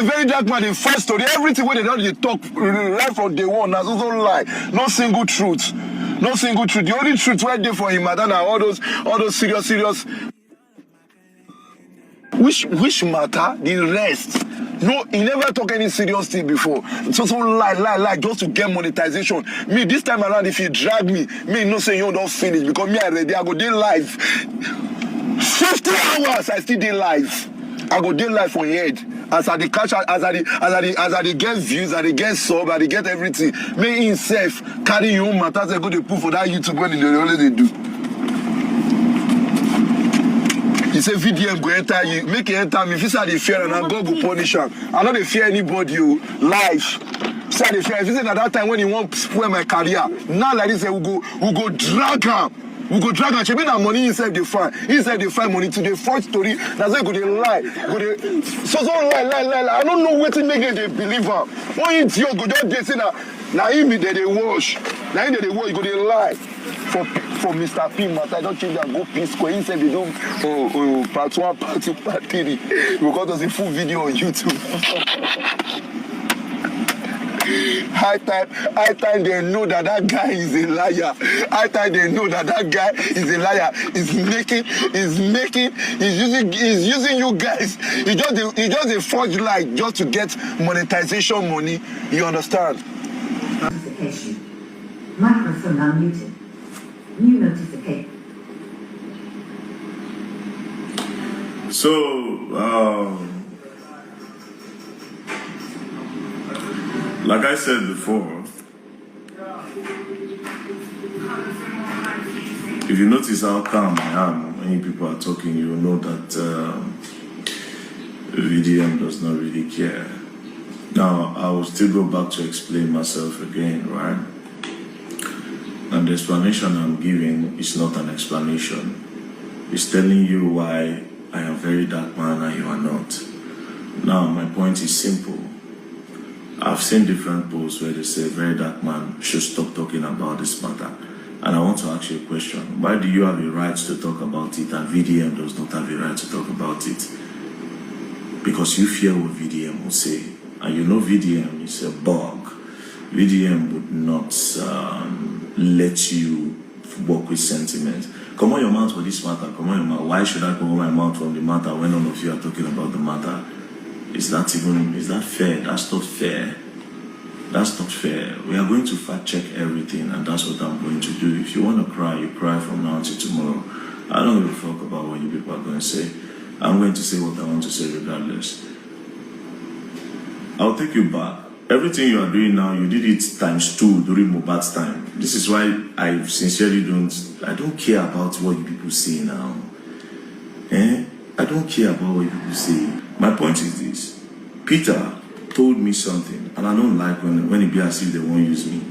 a very dark man in first story. Everything when they don't talk right from day one, that's also lie. No single truth. No single truth. The only truth right there for him, Madonna, all those serious. Which matter? The rest. No, he never talk any serious thing before. So lie, just to get monetization. Me, this time around, if you drag me no say you don't finish because me already, I go day live. 50 hours, I still day live. I go day live for your head. As I catch, as I get views, as I get sub, as I get everything. Me himself carry your own matters, they go to put for that YouTube when they already do. He say VDM go enter you, make it enter me. If you say they fear and God go punish him. I don't fear anybody. You life. Say they fear. If you say at that time when he want spoil my career, now like this, we go drag him. We go drag him. She mean that money inside the find. Inside the find money to the first story. That's why go they lie. So lie. I don't know what to make it they believe her. One idiot go just they say that. Now him they wash. Now him they wash. Go they lie. For Mr. P, matter, I don't change that go P-Square. He said they don't part 1, part 2, part 3 because there's a full video on YouTube. High time they know that guy is a liar. High time they know that guy is a liar. He's using you guys. He just a forged lie just to get monetization money. You understand? Notification. Microphone unmuted. New notification. So, like I said before, if you notice how calm I am when people are talking, you know that VDM does not really care. Now, I will still go back to explain myself again, right? And the explanation I'm giving is not an explanation. It's telling you why I am very dark man and you are not. Now, my point is simple. I've seen different posts where they say very dark man should stop talking about this matter. And I want to ask you a question. Why do you have a right to talk about it and VDM does not have a right to talk about it? Because you fear what VDM will say. And you know VDM is a bug. VDM would not let you work with sentiment. Come on your mouth for this matter. Come on your mouth. Why should I come on my mouth from the matter when none of you are talking about the matter? Is that fair? That's not fair. That's not fair. We are going to fact check everything, and that's what I'm going to do. If you want to cry, you cry from now until tomorrow. I don't give a fuck about what you people are going to say. I'm going to say what I want to say regardless. I'll take you back. Everything you are doing now, you did it ×2 during Mohbad's time. This is why I sincerely don't care about what you people say now. I don't care about what you people say. My point is this. Peter told me something, and I don't like when it be as if they won't use me.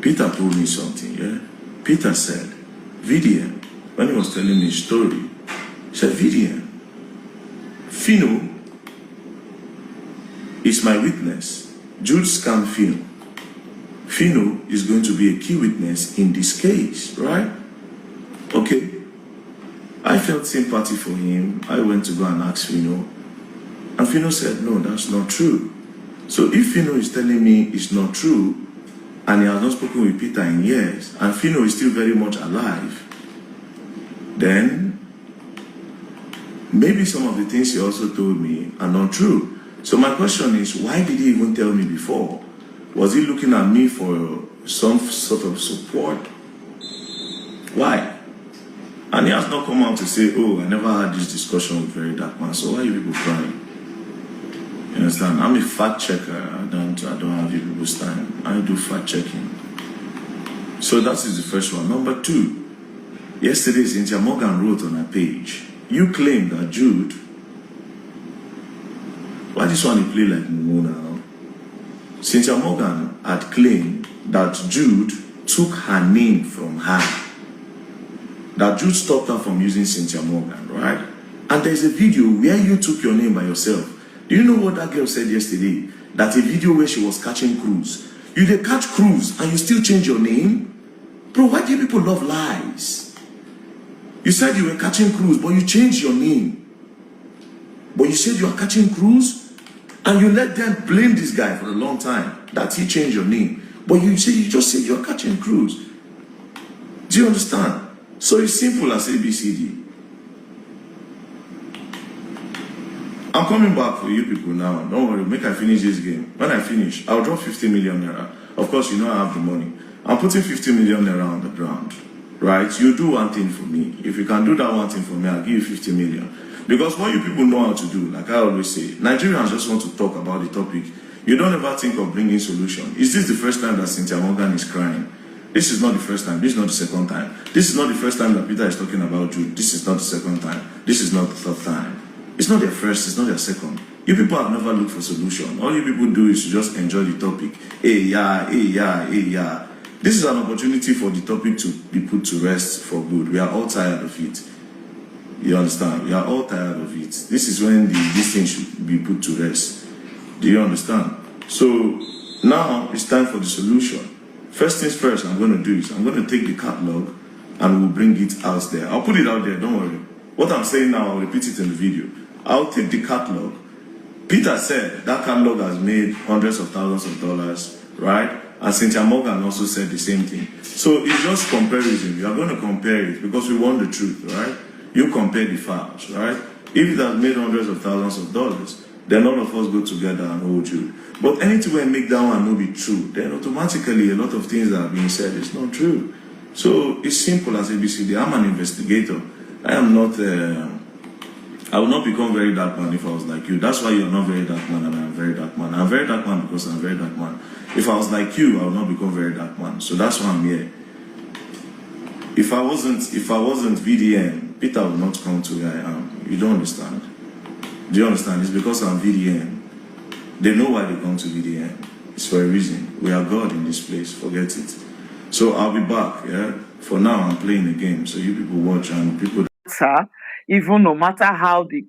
Peter told me something, yeah? Peter said, VDM, when he was telling me a story, he said, VDM, Fino is my witness. Jude scammed Fino. Fino is going to be a key witness in this case, right? Okay. I felt sympathy for him. I went to go and ask Fino. And Fino said, no, that's not true. So if Fino is telling me it's not true, and he has not spoken with Peter in years, and Fino is still very much alive, then maybe some of the things he also told me are not true. So my question is, why did he even tell me before? Was he looking at me for some sort of support? Why? And he has not come out to say, oh, I never had this discussion with very dark man, so why are you people crying? You understand? I'm a fact checker. I don't have you people's time. I do fact checking. So that is the first one. Number 2, yesterday Cynthia Morgan wrote on her page, you claim that Jude, why this one you play like Mumu now? Cynthia Morgan had claimed that Jude took her name from her. That Jude stopped her from using Cynthia Morgan, right? And there's a video where you took your name by yourself. Do you know what that girl said yesterday? That a video where she was catching cruise. You did catch cruise and you still change your name? Bro, why do people love lies? You said you were catching cruise, but you changed your name. But you said you are catching cruise? And you let them blame this guy for a long time that he changed your name. But you just say you're catching cruise. Do you understand? So it's simple as ABCD. I'm coming back for you people now. Don't worry, make I finish this game. When I finish, I'll drop 50 million naira. Of course, you know I have the money. I'm putting 50 million naira on the ground. Right? You do one thing for me. If you can do that one thing for me, I'll give you 50 million. Because what you people know how to do, like I always say, Nigerians just want to talk about the topic. You don't ever think of bringing solution. Is this the first time that Cynthia Morgan is crying? This is not the first time. This is not the second time. This is not the first time that Peter is talking about Jude. This is not the second time. This is not the third time. It's not their first, it's not their second. You people have never looked for solution. All you people do is to just enjoy the topic. Hey, yeah, hey, yeah, hey, yeah. This is an opportunity for the topic to be put to rest for good. We are all tired of it. You understand? We are all tired of it. This is when this thing should be put to rest. Do you understand? So now it's time for the solution. First things first, I'm going to do is I'm going to take the catalog and we'll bring it out there. I'll put it out there, don't worry. What I'm saying now, I'll repeat it in the video. I'll take the catalog. Peter said that catalog has made hundreds of thousands of dollars, right? And Cynthia Morgan also said the same thing. So it's just comparison. We are going to compare it because we want the truth, right? You compare the files, right? If it has made hundreds of thousands of dollars, then all of us go together and hold you. But anything will make that one not be true, then automatically a lot of things that are being said is not true. So it's simple as ABCD. I'm an investigator. I am not, I will not become very dark man if I was like you. That's why you're not very dark man and I'm very dark man. I'm very dark man because I'm very dark man. If I was like you, I would not become very dark man. So that's why I'm here. If I wasn't VDM, Peter would not come to where I am. You don't understand. Do you understand? It's because I'm VDM. They know why they come to VDM. It's for a reason. We are God in this place. Forget it. So I'll be back, yeah? For now, I'm playing the game. So you people watch and people... Even no matter how the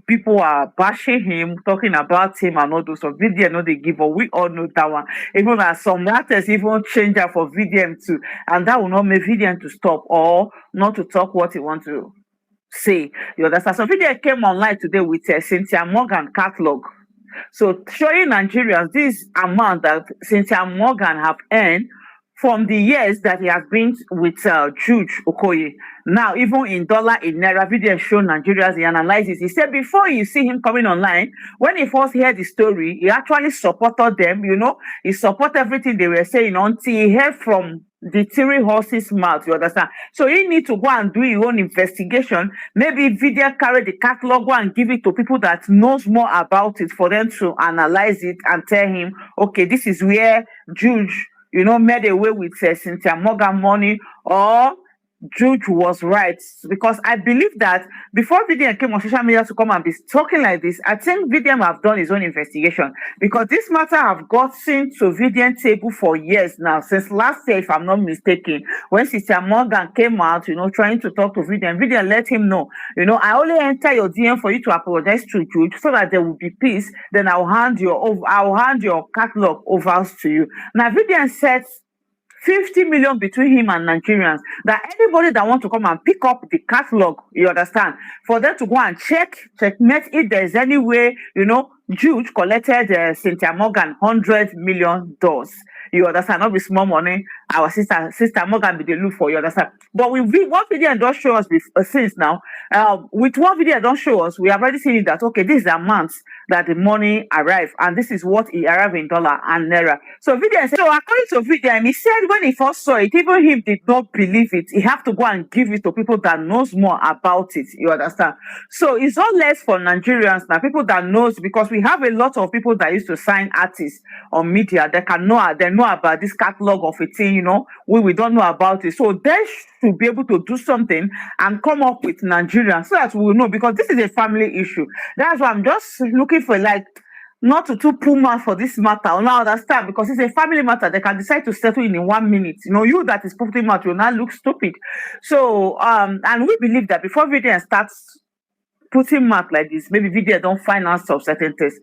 people are bashing him, talking about him and all those of VDM, no they give up. We all know that one. Even as some writers even change that for VDM too. And that will not make VDM to stop or not to talk what he wants to say. You understand? So VDM came online today with Cynthia Morgan catalog. So showing Nigerians this amount that Cynthia Morgan have earned from the years that he has been with Jude Okoye. Now, even in dollar, in naira, video show Nigerians, he analyzes. He said before you see him coming online, when he first heard the story, he actually supported them, you know, he supported everything they were saying until he heard from the three horses' mouth, you understand? So he need to go and do his own investigation. Maybe video carry the catalog, go and give it to people that knows more about it for them to analyze it and tell him, okay, this is where Jude, you know, made away with Cynthia Morgan money, or Jude was right. Because I believe that before VDM came on social media to come and be talking like this, I think VDM have done his own investigation, because this matter have gotten to VDM table for years now, since last year, if I'm not mistaken, when Cynthia Morgan came out, you know, trying to talk to VDM let him know, you know, I only enter your DM for you to apologize to Jude so that there will be peace. Then I'll hand your catalog over to you. Now VDM said 50 million between him and Nigerians, that anybody that want to come and pick up the catalog, you understand, for them to go and checkmate if there's any way, you know, Jude collected Cynthia Morgan $100 million. You understand? Not with small money. Our sister Morgan be the look for, you understand? But with one video don't show us since now. With one video don't show us, we have already seen that, okay, this is the amount that the money arrived, and this is what it arrived in dollar and naira. So VDM said, so according to VDM, he said when he first saw it, even him did not believe it. He have to go and give it to people that knows more about it. You understand? So it's not less for Nigerians now, people that knows, because we have a lot of people that used to sign artists on media. They know about this catalog of a thing, you know, we don't know about it. So they should be able to do something and come up with Nigerians so that we will know, because this is a family issue. That's why I'm just looking for, like, not to pull mouth for this matter. I now understand, because it's a family matter. They can decide to settle in 1 minute. You know, you that is putting mouth, you'll not look stupid. So, and we believe that before VDM starts putting mouth like this, maybe VDM don't finance of certain things.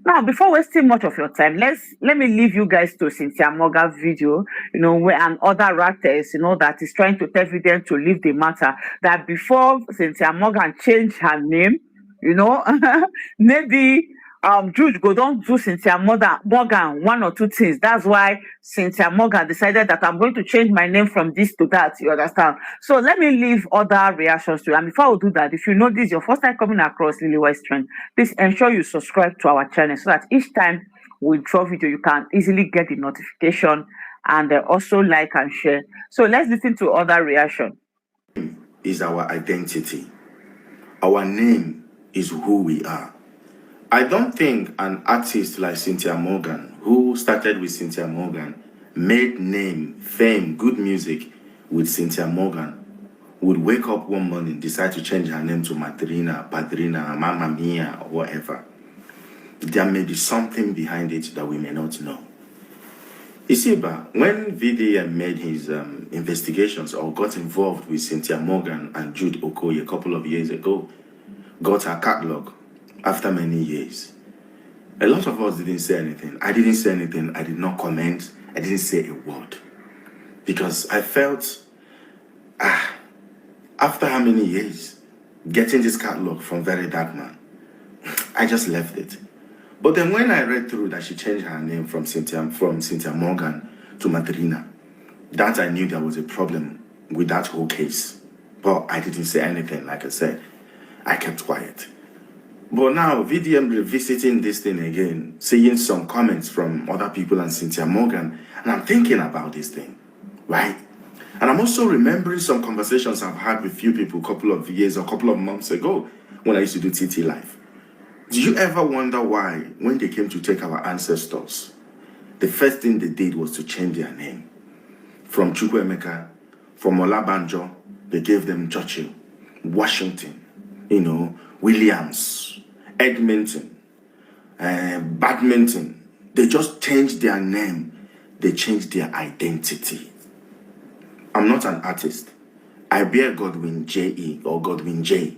Now, before wasting much of your time, let me leave you guys to Cynthia Morgan video, you know, where and other writers, you know, that is trying to tell VDM to leave the matter. That before Cynthia Morgan changed her name, you know, maybe Jude go don't do Cynthia Morgan one or two things. That's why Cynthia Morgan decided that I'm going to change my name from this to that. You understand? So let me leave other reactions to you. And before I do that, if you know this is your first time coming across Lily West Trend, please ensure you subscribe to our channel so that each time we draw video, you can easily get the notification and also like and share. So let's listen to other reaction. Is our identity. Our name is who we are. I don't think an artist like Cynthia Morgan, who started with Cynthia Morgan, made name, fame, good music with Cynthia Morgan, would wake up one morning, decide to change her name to Madrina, Padrina, Mamma Mia, or whatever. There may be something behind it that we may not know. You see, but when VDM made his investigations or got involved with Cynthia Morgan and Jude Okoye a couple of years ago, got her catalog after many years, a lot of us didn't say anything. I didn't say anything. I did not comment. I didn't say a word. Because I felt, after how many years getting this catalog from Very Dark Man, I just left it. But then when I read through that she changed her name from Cynthia Morgan to Madrina, that I knew there was a problem with that whole case. But I didn't say anything, like I said. I kept quiet. But now, VDM revisiting this thing again, seeing some comments from other people and Cynthia Morgan, and I'm thinking about this thing, right? And I'm also remembering some conversations I've had with few people a couple of years or a couple of months ago when I used to do TT Live. Do you ever wonder why, when they came to take our ancestors, the first thing they did was to change their name? From Chukwuemeka, from Olabanjo, they gave them Churchill, Washington, Williams, Edmonton, Badminton. They just changed their name. They changed their identity. I'm not an artist. I bear Godwin J.E. or Godwin J.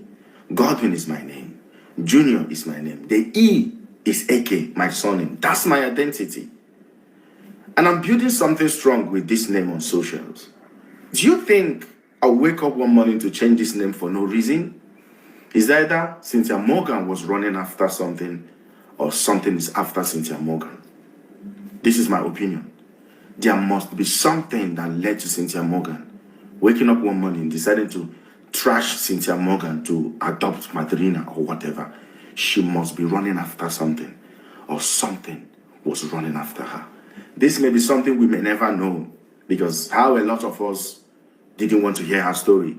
Godwin is my name. Junior is my name. The E is AK, my surname. That's my identity. And I'm building something strong with this name on socials. Do you think I'll wake up one morning to change this name for no reason? Is either Cynthia Morgan was running after something or something is after Cynthia Morgan. This is my opinion. There must be something that led to Cynthia Morgan waking up one morning, deciding to trash Cynthia Morgan to adopt Madrina or whatever. She must be running after something, or something was running after her. This may be something we may never know, because how a lot of us didn't want to hear her story,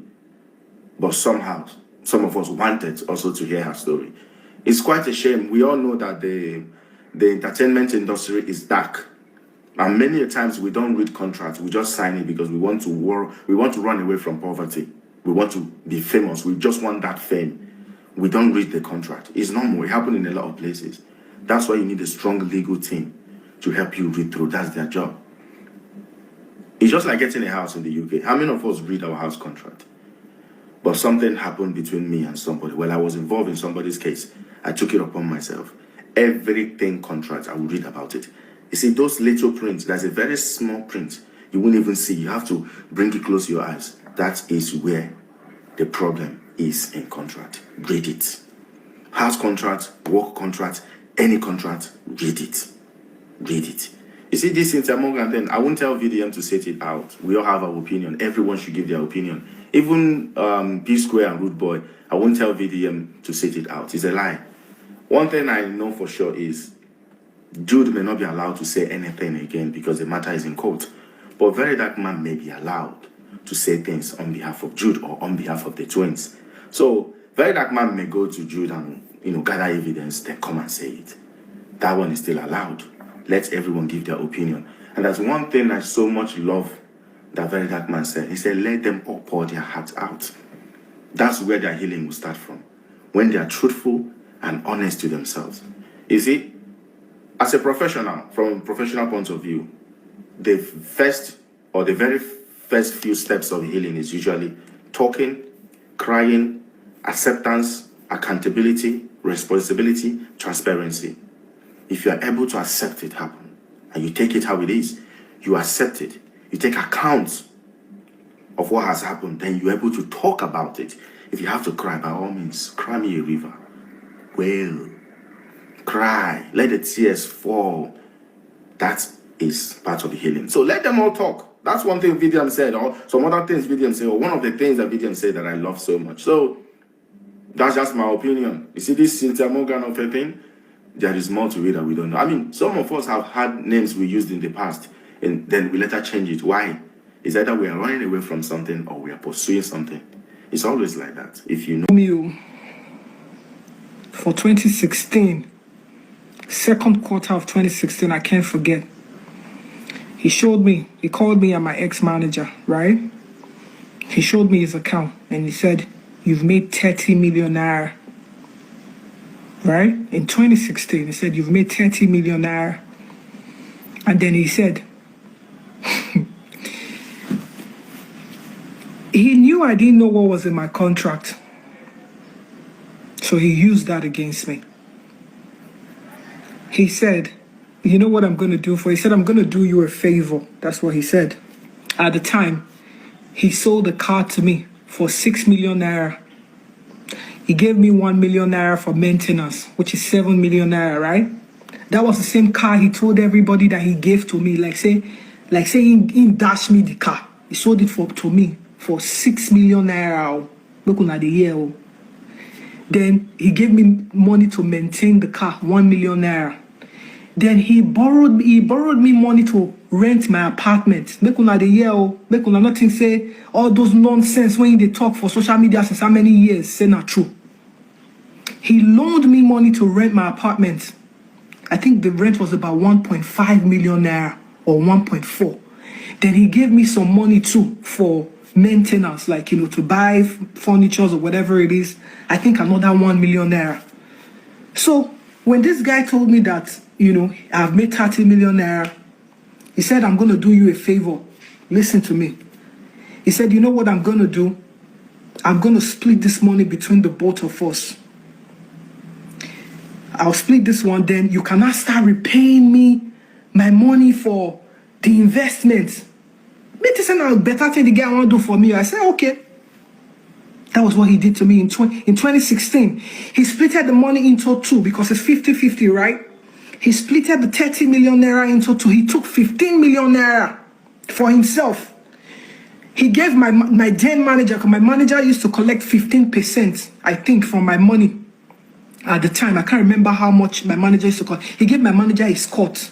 but somehow some of us wanted also to hear her story. It's quite a shame. We all know that the entertainment industry is dark. And many times we don't read contracts. We just sign it because we want to run away from poverty. We want to be famous. We just want that fame. We don't read the contract. It's normal. It happens in a lot of places. That's why you need a strong legal team to help you read through. That's their job. It's just like getting a house in the UK. How many of us read our house contract? But something happened between me and somebody. Well, I was involved in somebody's case. I took it upon myself. Everything contract, I will read about it. You see, those little prints, there's a very small print. You won't even see. You have to bring it close to your eyes. That is where the problem is in contract. Read it. House contract, work contract, any contract, read it. Read it. You see, this Cynthia Morgan thing, I won't tell VDM to set it out. We all have our opinion. Everyone should give their opinion. Even P-Square and Root Boy, I won't tell VDM to set it out. It's a lie. One thing I know for sure is Jude may not be allowed to say anything again because the matter is in court. But Very Dark Man may be allowed to say things on behalf of Jude or on behalf of the twins. So Very Dark Man may go to Jude and gather evidence, then come and say it. That one is still allowed. Let everyone give their opinion. And that's one thing I so much love that Very Dark Man said. He said, let them all pour their hearts out. That's where their healing will start from. When they are truthful and honest to themselves. You see, as a professional, from a professional point of view, the very first few steps of healing is usually talking, crying, acceptance, accountability, responsibility, transparency. If you are able to accept it happen, and you take it how it is, you accept it, you take account of what has happened, then you're able to talk about it. If you have to cry, by all means, cry me a river. Well, cry, let the tears fall. That is part of the healing. So let them all talk. That's one thing VDM said, or some other things VDM said, or one of the things that VDM said that I love so much. So that's just my opinion. You see this Cynthia Morgan of a thing? There is more to it that we don't know. I mean, some of us have had names we used in the past, and then we later change it. Why? It's either we are running away from something or we are pursuing something. It's always like that. If you know for 2016, second quarter of 2016, I can't forget. He called me and my ex-manager, right? He showed me his account and he said, you've made 30 million naira. Right? In 2016, he said, you've made 30 million naira. And then he said, he knew I didn't know what was in my contract. So he used that against me. He said, you know what I'm going to do for you? He said, I'm going to do you a favor. That's what he said. At the time, he sold a car to me for 6 million naira. He gave me 1 million naira for maintenance, which is 7 million naira, right? That was the same car he told everybody that he gave to me. Like say he dashed me the car. He sold it to me for 6 million naira. Look at the year. Then he gave me money to maintain the car, 1 million naira. Then he borrowed me money to rent my apartment. Make una the year, make una nothing say all those nonsense when they talk for social media since how many years, say not true. He loaned me money to rent my apartment. I think the rent was about 1.5 million naira or 1.4. Then he gave me some money too for maintenance, like, to buy furniture or whatever it is. I think another 1 million naira. So when this guy told me that, I've made 30 million naira, he said, I'm going to do you a favor. Listen to me. He said, you know what I'm going to do? I'm going to split this money between the both of us. I'll split this one, then you cannot start repaying me my money for the investment. But this is a better thing the guy want to do for me. I said, okay. That was what he did to me in 2016. He split the money into two because it's 50-50, right? He split the 30 million naira into two. He took 15 million naira for himself. He gave my then manager, because my manager used to collect 15%, I think, from my money. At the time, I can't remember how much my manager used to collect. He gave my manager his cut,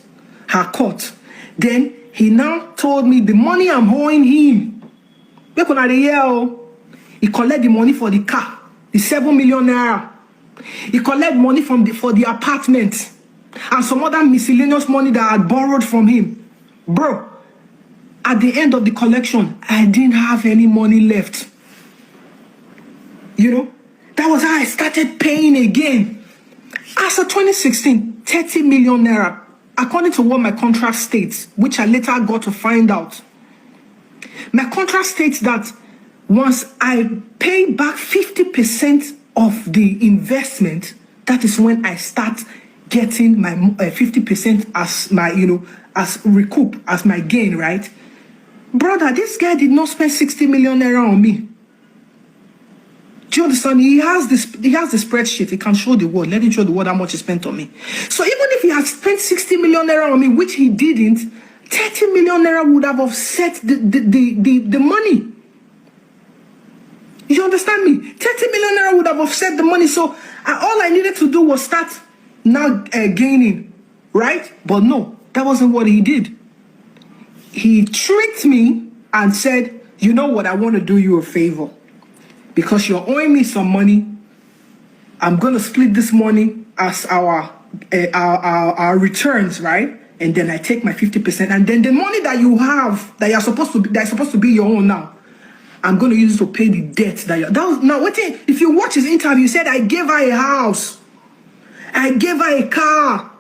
her cut. Then he now told me the money I'm owing him. He collect the money for the car, the 7 million naira. He collect money for the apartment and some other miscellaneous money that I had borrowed from him. Bro, at the end of the collection, I didn't have any money left. That was how I started paying again. As of 2016, 30 million naira, according to what my contract states, which I later got to find out. My contract states that once I pay back 50% of the investment, that is when I start getting my 50% as my, as recoup, as my gain, right? Brother, this guy did not spend 60 million naira on me. Do you understand? He has the spreadsheet. He can show the world. Let him show the world how much he spent on me. So even if he had spent 60 million naira on me, which he didn't, 30 million naira would have offset the money. You understand me? 30 million naira would have offset the money. So all I needed to do was start now gaining, right? But no, that wasn't what he did. He tricked me and said, you know what, I want to do you a favor. Because you're owing me some money, I'm going to split this money as our returns, right? And then I take my 50%. And then the money that you have, that's supposed to be your own now, I'm going to use it to pay the debt that you're... Now, if you watch his interview, he said, I gave her a house. I gave her a car.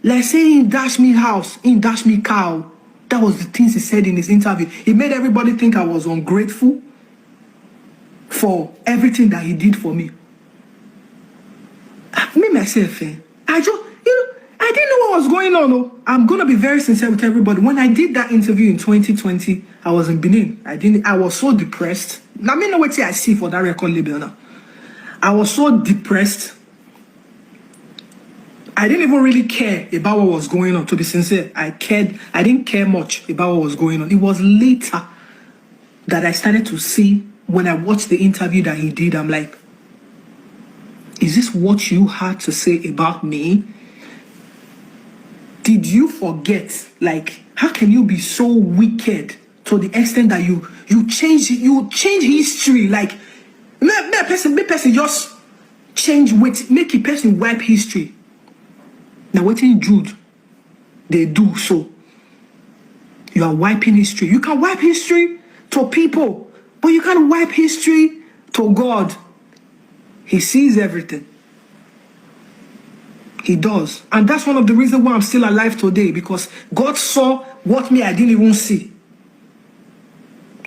Like saying he dashed me house, he dashed me car. That was the things he said in his interview. He made everybody think I was ungrateful for everything that he did for me. Me, myself, I didn't know what was going on. I'm going to be very sincere with everybody. When I did that interview in 2020, I was in Benin. I was so depressed. Now, I know what I see for that record label now. I was so depressed. I didn't even really care about what was going on. To be sincere, I didn't care much about what was going on. It was later that I started to see, when I watched the interview that he did, I'm like, is this what you had to say about me? Did you forget? Like, how can you be so wicked to the extent that you change history? Like, me person just change with make a person wipe history. Now what in Jude they do so? You are wiping history. You can wipe history to people, but you can't wipe history to God. He sees everything. He does. And that's one of the reasons why I'm still alive today, because God saw what I didn't even see.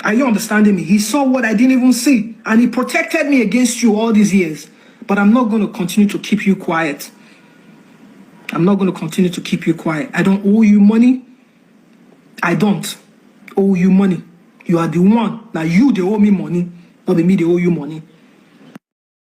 Are you understanding me? He saw what I didn't even see, and he protected me against you all these years. But I'm not going to continue to keep you quiet. I'm not going to continue to keep you quiet. I don't owe you money. I don't owe you money. You are the one. Now you, they owe me money. Not be me, they owe you money.